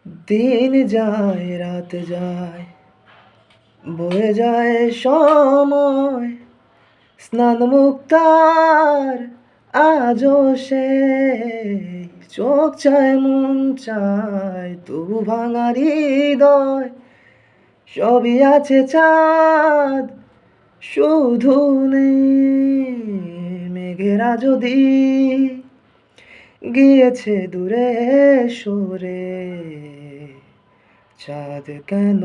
দিন যায় রাত যায়, বয়ে যায় সময়, স্নান মুক্তার আজও সেই চোখ চায় মন চায়, তবু ভাঙা হৃদয় সবই আছে চাঁদ, শুধু নেই মেঘেরা যদি গিয়েছে দূরে সরে। চাঁদ কেন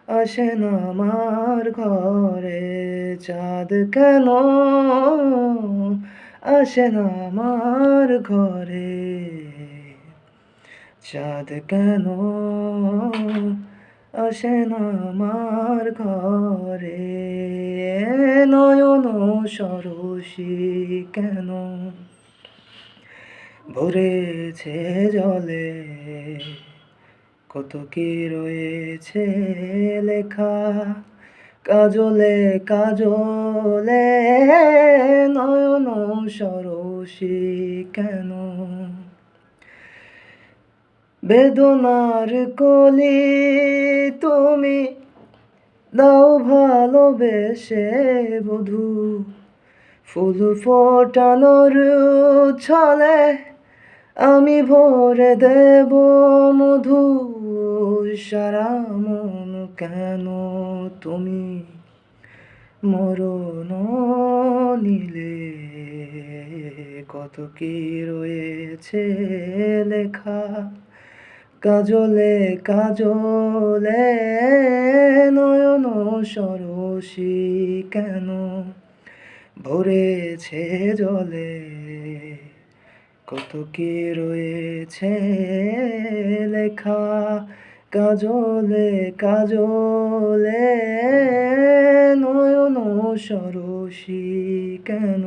আসে না আমার ঘরে? চাঁদ কেন আসে না আমার ঘরে? চাঁদ কেন আসে না আমার ঘরে? নয়ন সরসী কেন ভরেছে জলে? কত কি রয়েছে লেখা কাজলে কাজলে, নয়ন সরসী কেন? বেদনার কলি তুমি দাও ভালোবেসে বধূ, ফুল ফোটানোর ছলে আমি ভরে দেব মধু। সারা মন কেন তুমি মরণ নিলে? কত কি রয়েছে লেখা কাজলে কাজলে, নয়ন সরসী কেন ভরেছে জলে? কত কি রয়েছে লেখা কাজলে কাজলে, নয়ন সরসী কেন?